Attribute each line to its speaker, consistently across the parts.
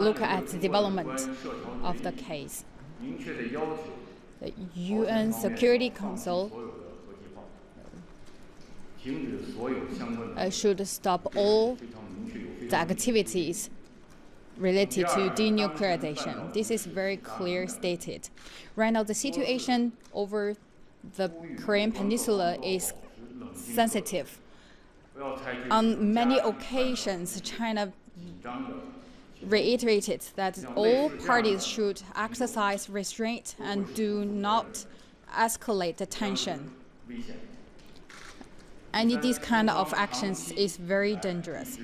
Speaker 1: look at the development of the case. The UN Security Council should stop all the activities related to denuclearization. This is very clear stated. Right now, the situation over the Korean Peninsula is sensitive. On many occasions, China reiterated that all parties should exercise restraint and do not escalate the tension. And these kind of actions is very dangerous.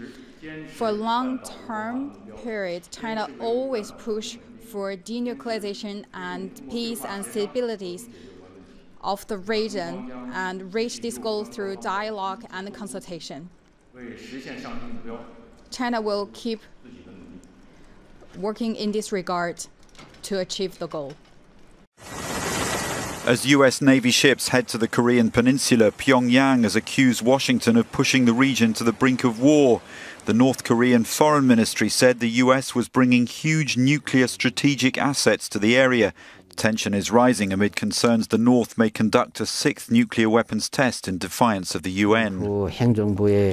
Speaker 1: For a long-term period, China always pushed for denuclearization and peace and stability of the region and reach this goal through dialogue and consultation. China will keep working in this regard to achieve the goal.
Speaker 2: As US Navy ships head to the Korean Peninsula, Pyongyang has accused Washington of pushing the region to the brink of war. The North Korean Foreign Ministry said the US was bringing huge nuclear strategic assets to the area. Tension is rising amid concerns the North may conduct a sixth nuclear weapons test in defiance of the UN.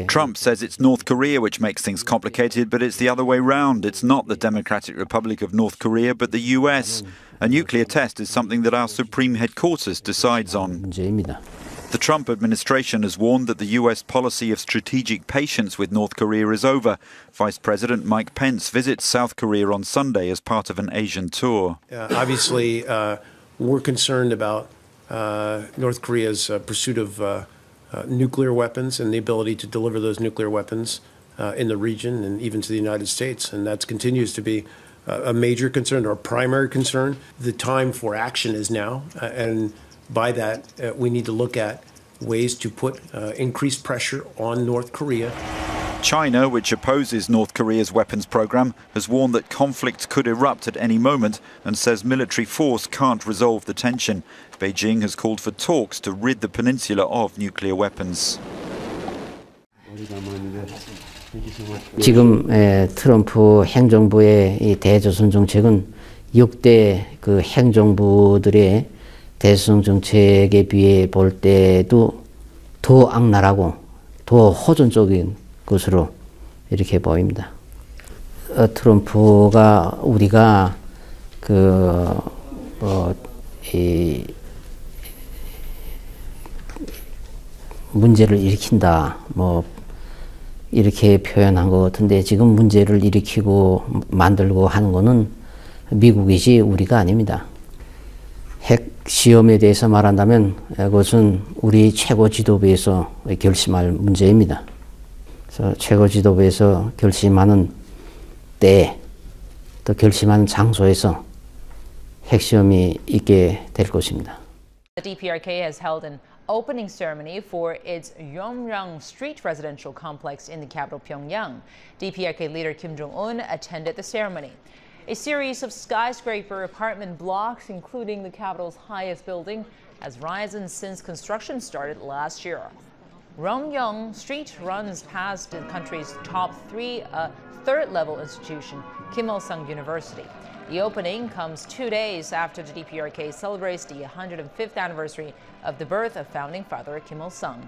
Speaker 2: Trump says it's North Korea which makes things complicated, but it's the other way round. It's not the Democratic Republic of North Korea, but the US. A nuclear test is something that our Supreme Headquarters decides on. The Trump administration has warned that the US policy of strategic patience with North Korea is over. Vice President Mike Pence visits South Korea on Sunday as part of an Asian tour.
Speaker 3: Obviously, we're concerned about North Korea's pursuit of nuclear weapons and the ability to deliver those nuclear weapons in the region and even to the United States. And that continues to be a major concern, or a primary concern. The time for action is now, and by that, we need to look at ways to put increased pressure on North Korea.
Speaker 2: China, which opposes North Korea's weapons program, has warned that conflict could erupt at any moment and says military force can't resolve the tension. Beijing has called for talks to rid the peninsula of nuclear weapons.
Speaker 4: 지금 트럼프 행정부의 이 대조선 정책은 역대 그 행정부들의 대조선 정책에 비해 볼 때도 더 악랄하고 더 호전적인 것으로 이렇게 보입니다. 트럼프가 우리가 이 문제를 일으킨다, 이렇게 표현한 것 같은데, 지금 문제를 일으키고 만들고 하는 거는 미국이지 우리가 아닙니다. 핵 시험에 대해서 말한다면 그것은 우리 최고 지도부에서 결심할 문제입니다. 그래서 최고 지도부에서 결심하는 때, 또 결심하는 장소에서 핵시험이 있게 될 것입니다.
Speaker 5: The DPRK has held an opening ceremony for its Yonryang Street residential complex in the capital Pyongyang. DPRK leader Kim Jong-un attended the ceremony. A series of skyscraper apartment blocks, including the capital's highest building, has risen since construction started last year. Yonryang Street runs past the country's top third-level institution, Kim Il-sung University. The opening comes 2 days after the DPRK celebrates the 105th anniversary of the birth of founding father Kim Il-sung.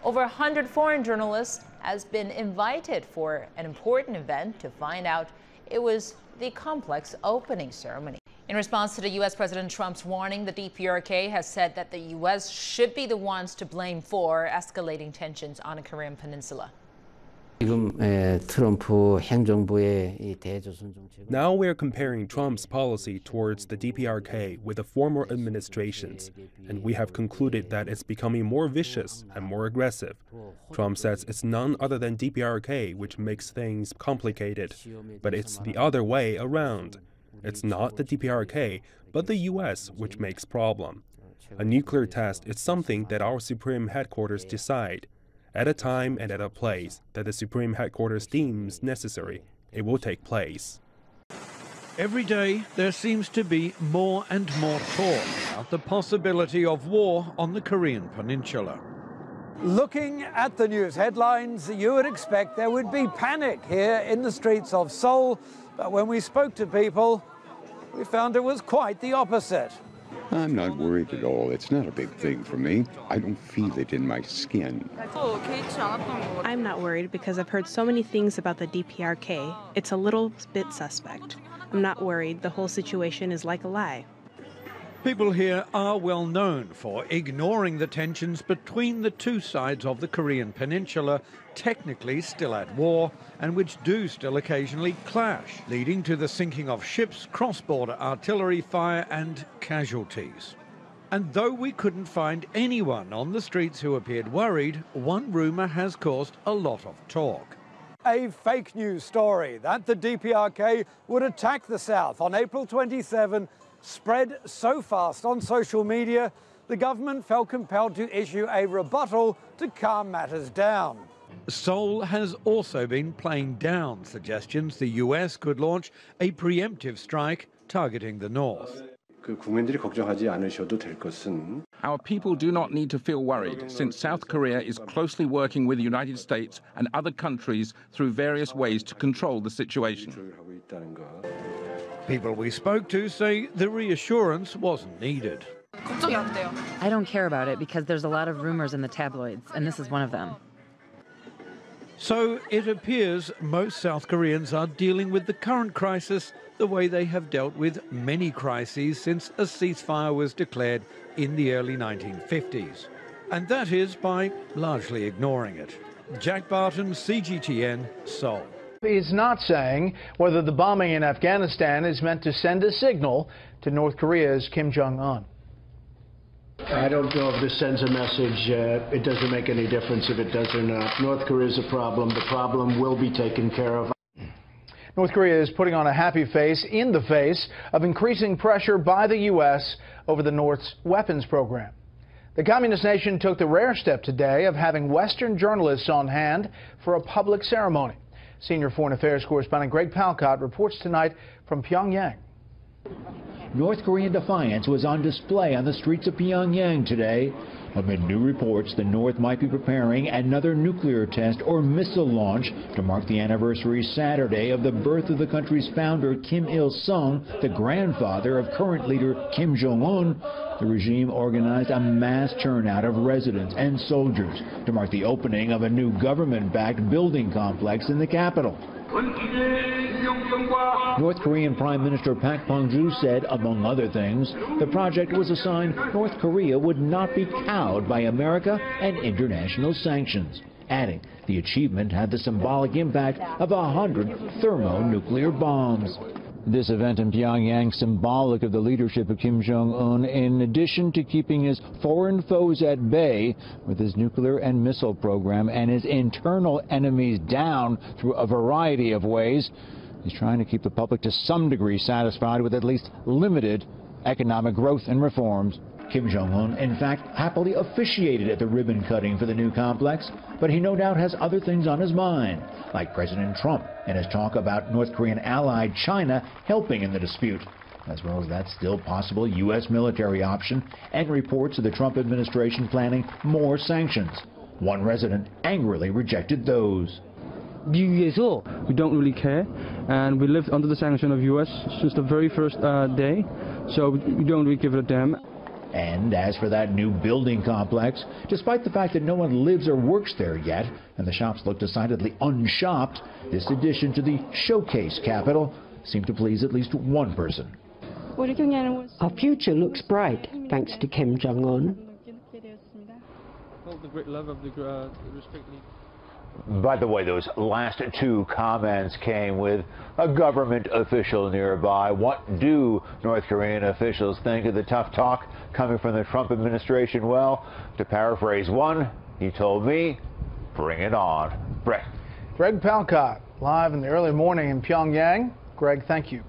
Speaker 5: Over 100 foreign journalists has been invited for an important event to find out it was the complex opening ceremony. In response to the U.S. President Trump's warning, the DPRK has said that the U.S. should be the ones to blame for escalating tensions on the Korean Peninsula.
Speaker 6: Now we're comparing Trump's policy towards the DPRK with the former administrations, and we have concluded that it's becoming more vicious and more aggressive. Trump says it's none other than DPRK which makes things complicated, but it's the other way around. It's not the DPRK, but the U.S. which makes problem. A nuclear test is something that our Supreme Headquarters decide. At a time and at a place that the Supreme Headquarters deems necessary, it will take place.
Speaker 7: Every day there seems to be more and more talk about the possibility of war on the Korean Peninsula.
Speaker 8: Looking at the news headlines, you would expect there would be panic here in the streets of Seoul, But when we spoke to people, we found it was quite the opposite.
Speaker 9: I'm not worried at all. It's not a big thing for me. I don't feel it in my skin.
Speaker 10: I'm not worried because I've heard so many things about the DPRK. It's a little bit suspect. I'm not worried. The whole situation is like a lie.
Speaker 7: People here are well known for ignoring the tensions between the two sides of the Korean peninsula, technically still at war, and which do still occasionally clash, leading to the sinking of ships, cross-border artillery fire and casualties. And though we couldn't find anyone on the streets who appeared worried, one rumour has caused a lot of talk.
Speaker 8: A fake news story that the DPRK would attack the South on April 27 spread so fast on social media, the government felt compelled to issue a rebuttal to calm matters down.
Speaker 7: Seoul has also been playing down suggestions the US could launch a preemptive strike targeting the north.
Speaker 11: Our people do not need to feel worried, since South Korea is closely working with the United States and other countries through various ways to control the situation.
Speaker 7: People we spoke to say the reassurance wasn't needed.
Speaker 12: I don't care about it because there's a lot of rumors in the tabloids, and this is one of them.
Speaker 7: So it appears most South Koreans are dealing with the current crisis the way they have dealt with many crises since a ceasefire was declared in the early 1950s. And that is by largely ignoring it. Jack Barton, CGTN, Seoul.
Speaker 13: He's not saying whether the bombing in Afghanistan is meant to send a signal to North Korea's Kim Jong-un.
Speaker 14: I don't know if this sends a message. It doesn't make any difference if it does or not. North Korea is a problem. The problem will be taken care of.
Speaker 13: North Korea is putting on a happy face in the face of increasing pressure by the U.S. over the North's weapons program. The communist nation took the rare step today of having Western journalists on hand for a public ceremony. Senior Foreign Affairs correspondent Greg Palcott reports tonight from Pyongyang.
Speaker 15: North Korean defiance was on display on the streets of Pyongyang today. Amid new reports, the North might be preparing another nuclear test or missile launch to mark the anniversary Saturday of the birth of the country's founder, Kim Il-sung, the grandfather of current leader Kim Jong-un. The regime organized a mass turnout of residents and soldiers to mark the opening of a new government-backed building complex in the capital. North Korean Prime Minister Park Bong-joo said, among other things, the project was a sign North Korea would not be cowed by America and international sanctions, adding the achievement had the symbolic impact of 100 thermonuclear bombs. This event in Pyongyang symbolic of the leadership of Kim Jong-un in addition to keeping his foreign foes at bay with his nuclear and missile program and his internal enemies down through a variety of ways. He's trying to keep the public to some degree satisfied with at least limited economic growth and reforms. Kim Jong-un, in fact, happily officiated at the ribbon cutting for the new complex, but he no doubt has other things on his mind, like President Trump and his talk about North Korean ally China helping in the dispute, as well as that still possible U.S. military option and reports of the Trump administration planning more sanctions. One resident angrily rejected those.
Speaker 16: We don't really care, and we lived under the sanction of U.S. since the very first day, so we don't really give it a damn.
Speaker 15: And as for that new building complex, despite the fact that no one lives or works there yet, and the shops look decidedly unshopped, this addition to the showcase capital seemed to please at least one person.
Speaker 17: Our future looks bright, thanks to Kim Jong-un.
Speaker 16: The great love of the
Speaker 18: By the way, those last two comments came with a government official nearby. What do North Korean officials think of the tough talk coming from the Trump administration? Well, to paraphrase one, he told me, bring it on. Brett.
Speaker 13: Greg Palcott, live in the early morning in Pyongyang. Greg, thank you.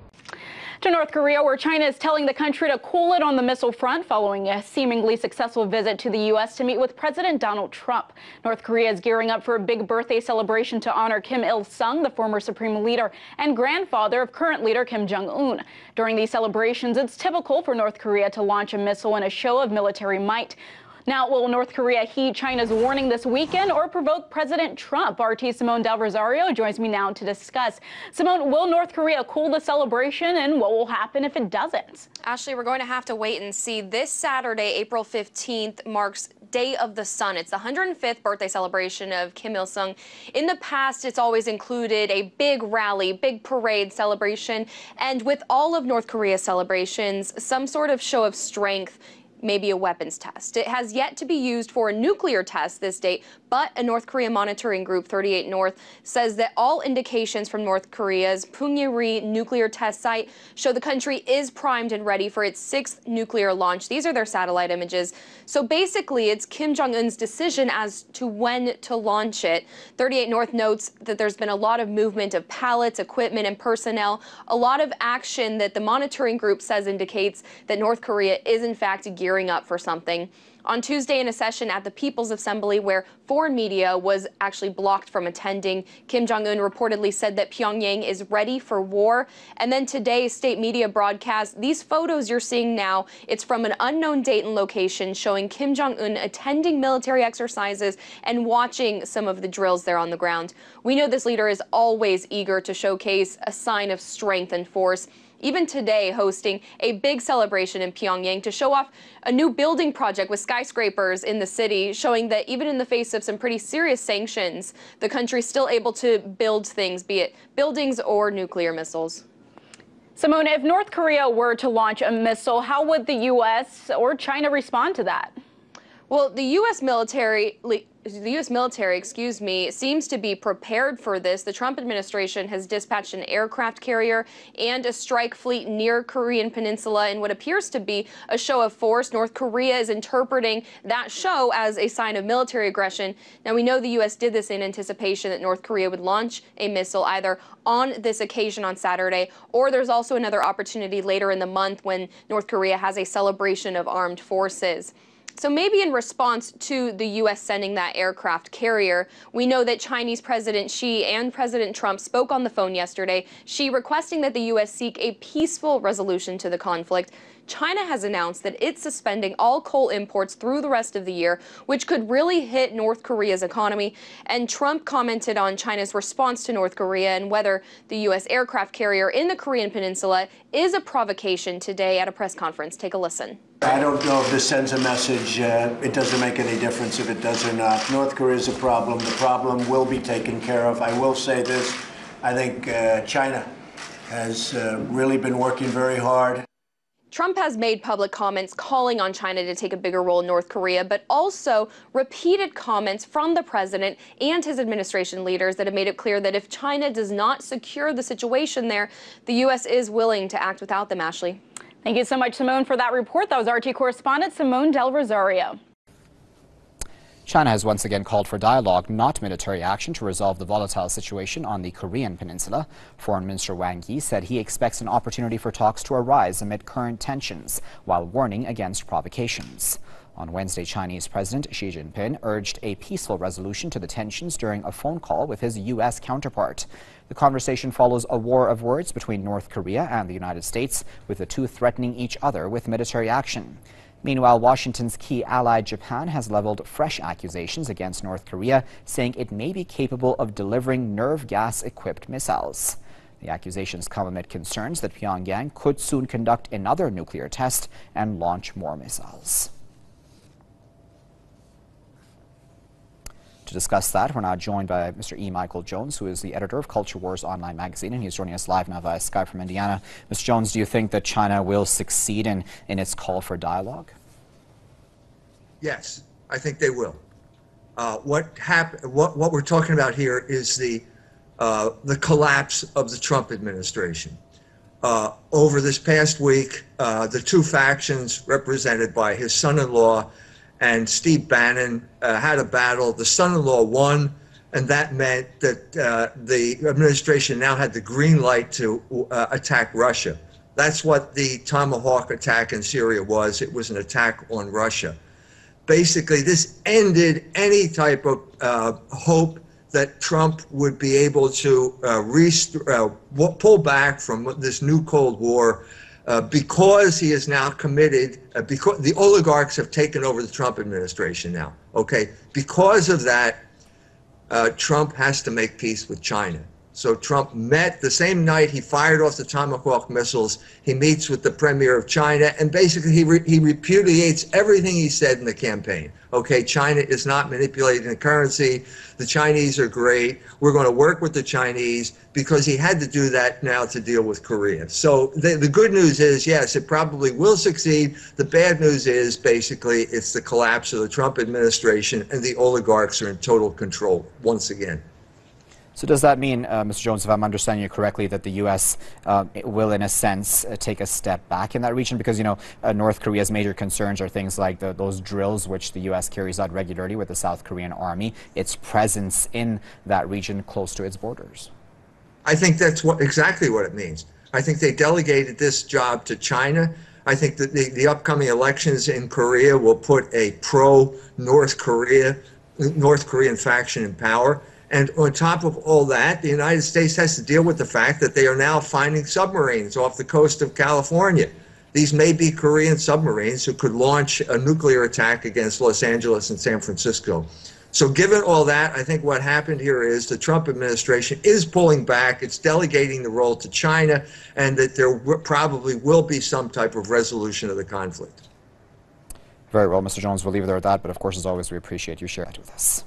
Speaker 19: To North Korea, where China is telling the country to cool it on the missile front following a seemingly successful visit to the U.S. to meet with President Donald Trump. North Korea is gearing up for a big birthday celebration to honor Kim Il-sung, the former supreme leader and grandfather of current leader Kim Jong-un. During these celebrations, it's typical for North Korea to launch a missile in a show of military might. Now, will North Korea heed China's warning this weekend or provoke President Trump? RT Simone Del Rosario joins me now to discuss. Simone, will North Korea cool the celebration, and what will happen if it doesn't?
Speaker 20: Ashley, we're going to have to wait and see. This Saturday, April 15th, marks Day of the Sun. It's the 105th birthday celebration of Kim Il-sung. In the past, it's always included a big rally, big parade celebration, and with all of North Korea's celebrations, some sort of show of strength, maybe a weapons test. It has yet to be used for a nuclear test this date, but a North Korea monitoring group, 38 North, says that all indications from North Korea's Punggye-ri nuclear test site show the country is primed and ready for its 6th nuclear launch. These are their satellite images. So basically, it's Kim Jong-un's decision as to when to launch it. 38 North notes that there's been a lot of movement of pallets, equipment, and personnel, a lot of action that the monitoring group says indicates that North Korea is in fact gearing up for something. On Tuesday, in a session at the People's Assembly where foreign media was actually blocked from attending, Kim Jong-un reportedly said that Pyongyang is ready for war. And then today, state media broadcast these photos you're seeing now. It's from an unknown date and location showing Kim Jong-un attending military exercises and watching some of the drills there on the ground. We know this leader is always eager to showcase a sign of strength and force. Even today, hosting a big celebration in Pyongyang to show off a new building project with skyscrapers in the city, showing that even in the face of some pretty serious sanctions, the country's still able to build things, be it buildings or nuclear missiles.
Speaker 19: Simone, if North Korea were to launch a missile, how would the U.S. or China respond to that?
Speaker 20: Well, the U.S. military, seems to be prepared for this. The Trump administration has dispatched an aircraft carrier and a strike fleet near Korean Peninsula in what appears to be a show of force. North Korea is interpreting that show as a sign of military aggression. Now, we know the U.S. did this in anticipation that North Korea would launch a missile either on this occasion on Saturday, or there's also another opportunity later in the month when North Korea has a celebration of armed forces. So maybe in response to the U.S. sending that aircraft carrier, we know that Chinese President Xi and President Trump spoke on the phone yesterday, Xi requesting that the U.S. seek a peaceful resolution to the conflict. China has announced that it's suspending all coal imports through the rest of the year, which could really hit North Korea's economy. And Trump commented on China's response to North Korea and whether the U.S. aircraft carrier in the Korean Peninsula is a provocation today at a press conference. Take a listen.
Speaker 14: I don't know if this sends a message. It doesn't make any difference if it does or not. North Korea is a problem. The problem will be taken care of. I will say this. I think China has really been working very hard.
Speaker 20: Trump has made public comments calling on China to take a bigger role in North Korea, but also repeated comments from the president and his administration leaders that have made it clear that if China does not secure the situation there, the U.S. is willing to act without them. Ashley.
Speaker 19: Thank you so much, Simone, for that report. That was RT correspondent Simone Del Rosario.
Speaker 21: China has once again called for dialogue, not military action, to resolve the volatile situation on the Korean Peninsula. Foreign Minister Wang Yi said he expects an opportunity for talks to arise amid current tensions, while warning against provocations. On Wednesday, Chinese President Xi Jinping urged a peaceful resolution to the tensions during a phone call with his U.S. counterpart. The conversation follows a war of words between North Korea and the United States, with the two threatening each other with military action. Meanwhile, Washington's key ally Japan has leveled fresh accusations against North Korea, saying it may be capable of delivering nerve gas-equipped missiles. The accusations come amid concerns that Pyongyang could soon conduct another nuclear test and launch more missiles. To discuss that, we're now joined by Mr. E. Michael Jones, who is the editor of Culture Wars online magazine, and he's joining us live now via Skype from Indiana. Mr. Jones, do you think that China will succeed in its call for dialogue?
Speaker 22: Yes, I think they will. What we're talking about here is the collapse of the Trump administration. Over this past week, the two factions represented by his son-in-law and Steve Bannon had a battle. The son-in-law won, and that meant that the administration now had the green light to attack Russia. That's what the Tomahawk attack in Syria was. It was an attack on Russia. Basically, this ended any type of hope that Trump would be able to pull back from this new Cold War because he is now committed, because the oligarchs have taken over the Trump administration now, okay? Because of that, Trump has to make peace with China. So Trump met the same night he fired off the Tomahawk missiles. He meets with the premier of China, and basically he repudiates everything he said in the campaign. Okay, China is not manipulating the currency. The Chinese are great. We're going to work with the Chinese, because he had to do that now to deal with Korea. So the good news is, yes, it probably will succeed. The bad news is basically it's the collapse of the Trump administration, and the oligarchs are in total control once again.
Speaker 21: So does that mean, Mr. Jones, if I'm understanding you correctly, that the U.S. Will, in a sense, take a step back in that region? Because, you know, North Korea's major concerns are things like those drills which the U.S. carries out regularly with the South Korean army, its presence in that region close to its borders.
Speaker 22: I think that's exactly what it means. I think they delegated this job to China. I think that the upcoming elections in Korea will put a pro-North Korean faction in power. And on top of all that, the United States has to deal with the fact that they are now finding submarines off the coast of California. These may be Korean submarines who could launch a nuclear attack against Los Angeles and San Francisco. So given all that, I think what happened here is the Trump administration is pulling back. It's delegating the role to China, and that there probably will be some type of resolution of the conflict.
Speaker 21: Very well, Mr. Jones, we'll leave it there at that. But of course, as always, we appreciate you sharing it with us.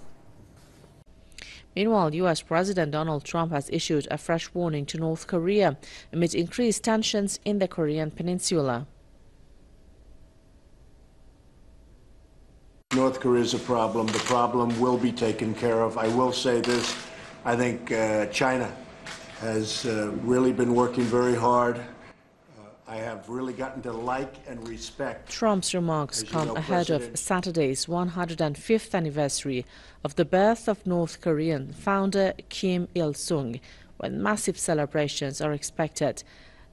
Speaker 1: Meanwhile, U.S. President Donald Trump has issued a fresh warning to North Korea amid increased tensions in the Korean peninsula.
Speaker 14: North Korea is a problem. The problem will be taken care of. I will say this. I think China has really been working very hard. I have really gotten to like and respect.
Speaker 1: Trump's remarks come ahead of Saturday's 105th anniversary of the birth of North Korean founder Kim Il-sung, when massive celebrations are expected.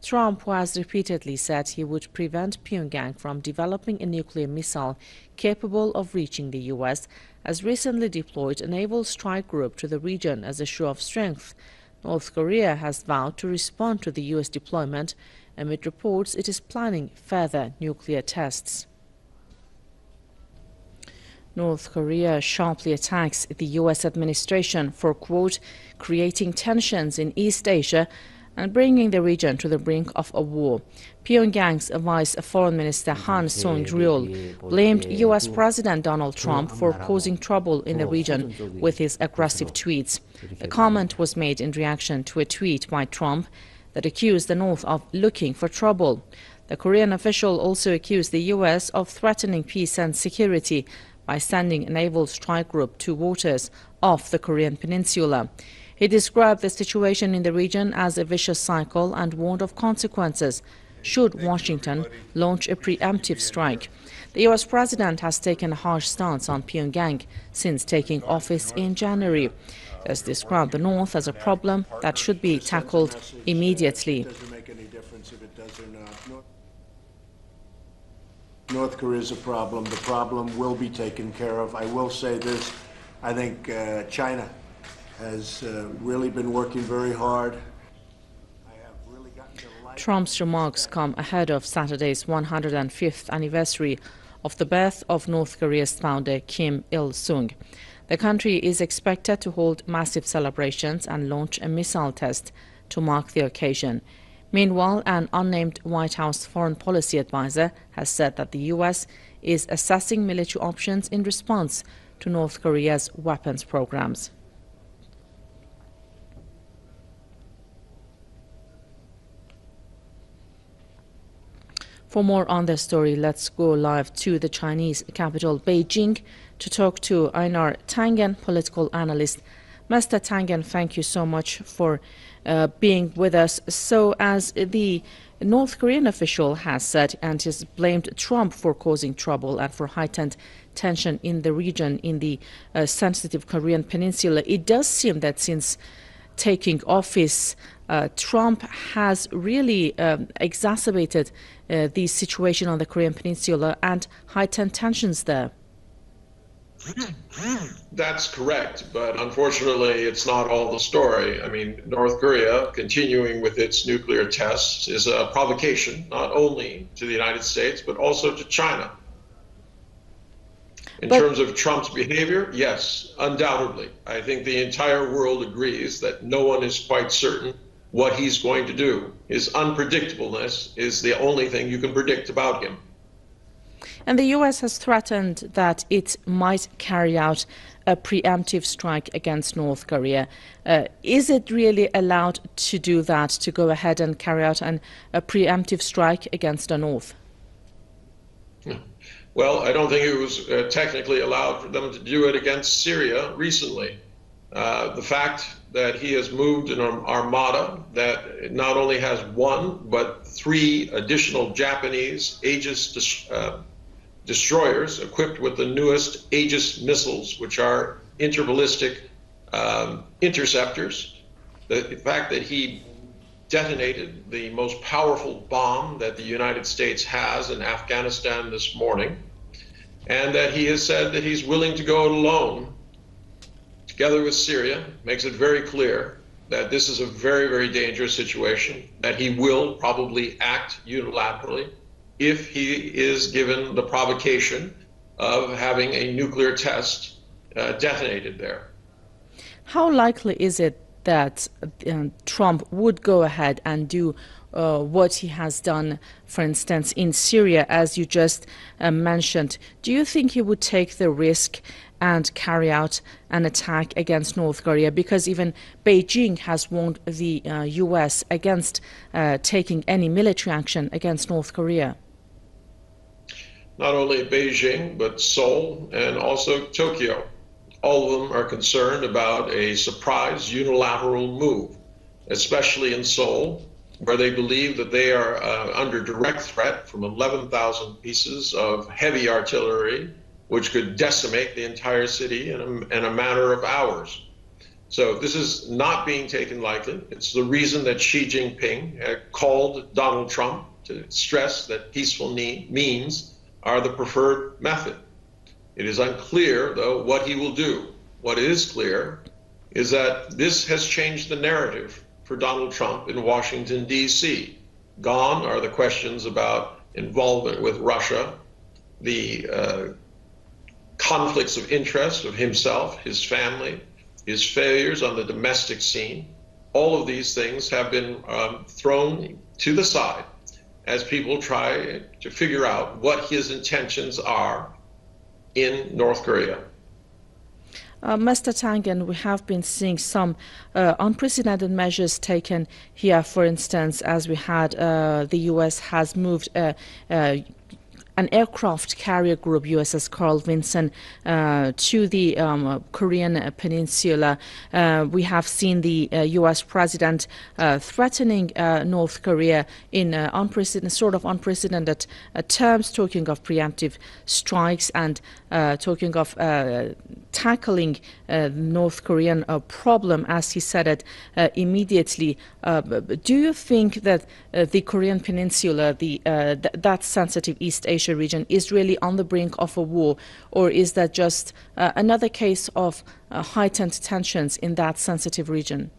Speaker 1: Trump, who has repeatedly said he would prevent Pyongyang from developing a nuclear missile capable of reaching the U.S., has recently deployed a naval strike group to the region as a show of strength. North Korea has vowed to respond to the U.S. deployment. Amid reports it is planning further nuclear tests. North Korea sharply attacks the U.S. administration for, quote, creating tensions in East Asia and bringing the region to the brink of a war. Pyongyang's Vice Foreign Minister Han Sung-ryul blamed U.S. President Donald Trump for causing trouble in the region with his aggressive tweets. The comment was made in reaction to a tweet by Trump that accused the North of looking for trouble. The Korean official also accused the U.S. of threatening peace and security by sending a naval strike group to waters off the Korean peninsula. He described the situation in the region as a vicious cycle and warned of consequences should Washington launch a preemptive strike. The U.S. president has taken a harsh stance on Pyongyang since taking office in January. He has described the North as a problem that should be tackled immediately.
Speaker 14: North Korea is a problem. The problem will be taken care of. I will say this. I think China has really been working very hard.
Speaker 1: Trump's remarks come ahead of Saturday's 105th anniversary of the birth of North Korea's founder Kim Il-sung. The country is expected to hold massive celebrations and launch a missile test to mark the occasion. Meanwhile, an unnamed White House foreign policy advisor has said that the U.S. is assessing military options in response to North Korea's weapons programs. For more on this story, let's go live to the Chinese capital, Beijing, to talk to Einar Tangen, political analyst. Mr. Tangen, thank you so much for being with us. So, as the North Korean official has said and has blamed Trump for causing trouble and for heightened tension in the region, in the sensitive Korean peninsula, it does seem that since taking office, Trump has really exacerbated the situation on the Korean peninsula and heightened tensions there.
Speaker 2: That's correct, but unfortunately, it's not all the story. I mean, North Korea continuing with its nuclear tests is a provocation, not only to the United States, but also to China. In terms of Trump's behavior, yes, undoubtedly. I think the entire world agrees that no one is quite certain what he's going to do. His unpredictableness is the only thing you can predict about him.
Speaker 1: And the U.S. has threatened that it might carry out a preemptive strike against North Korea. Is it really allowed to do that, to go ahead and carry out a preemptive strike against the North?
Speaker 2: Well, I don't think it was technically allowed for them to do it against Syria recently. The fact that he has moved an armada that not only has one, but 3 additional Japanese Aegis destroyers equipped with the newest Aegis missiles, which are interballistic interceptors. The fact that he detonated the most powerful bomb that the United States has in Afghanistan this morning, and that he has said that he's willing to go it alone together with Syria, makes it very clear that this is a very, very dangerous situation, that he will probably act unilaterally if he is given the provocation of having a nuclear test detonated there.
Speaker 1: How likely is it that Trump would go ahead and do what he has done, for instance, in Syria, as you just mentioned? Do you think he would take the risk and carry out an attack against North Korea? Because even Beijing has warned the U.S. against taking any military action against North Korea.
Speaker 2: Not only Beijing, but Seoul and also Tokyo. All of them are concerned about a surprise unilateral move, especially in Seoul, where they believe that they are under direct threat from 11,000 pieces of heavy artillery, which could decimate the entire city in a matter of hours. So this is not being taken lightly. It's the reason that Xi Jinping had called Donald Trump to stress that peaceful means are the preferred method. It is unclear, though, what he will do. What is clear is that this has changed the narrative for Donald Trump in Washington, D.C. Gone are the questions about involvement with Russia, the conflicts of interest of himself, his family, his failures on the domestic scene. All of these things have been thrown to the side as people try to figure out what his intentions are in North Korea.
Speaker 1: Mr. Tangen, we have been seeing some unprecedented measures taken here. For instance, as we had, the U.S. has moved an aircraft carrier group, USS Carl Vinson, to the Korean peninsula. We have seen the U.S. president threatening North Korea in unprecedented terms, talking of preemptive strikes and talking of tackling North Korean problem, as he said it, immediately. Do you think that the Korean peninsula, that sensitive East Asia region, is really on the brink of a war, or is that just another case of heightened tensions in that sensitive region?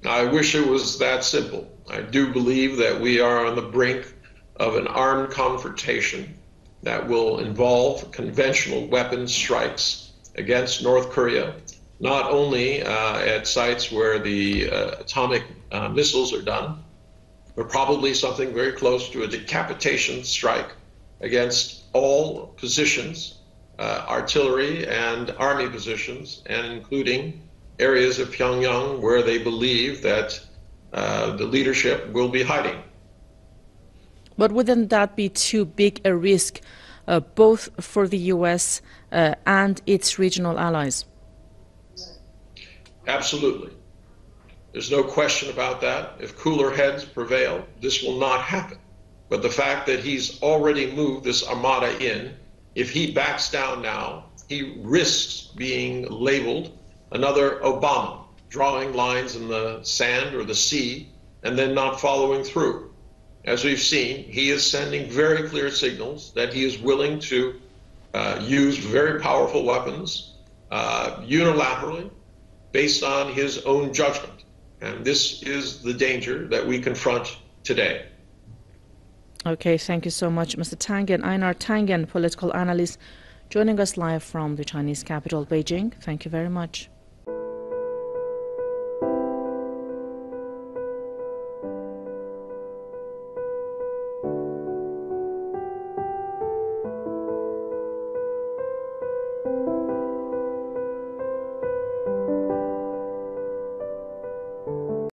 Speaker 2: I wish it was that simple. I do believe that we are on the brink of an armed confrontation that will involve conventional weapons strikes against North Korea, not only at sites where the atomic missiles are done, but probably something very close to a decapitation strike against all positions, artillery and army positions, and including areas of Pyongyang where they believe that the leadership will be hiding.
Speaker 1: But wouldn't that be too big a risk, both for the U.S. And its regional allies?
Speaker 2: Absolutely. There's no question about that. If cooler heads prevail, this will not happen. But the fact that he's already moved this armada in, if he backs down now, he risks being labeled another Obama, drawing lines in the sand or the sea and then not following through. As we've seen, he is sending very clear signals that he is willing to used very powerful weapons unilaterally based on his own judgment. And this is the danger that we confront today.
Speaker 1: Okay, thank you so much, Mr. Tangen. Einar Tangen, political analyst, joining us live from the Chinese capital, Beijing. Thank you very much.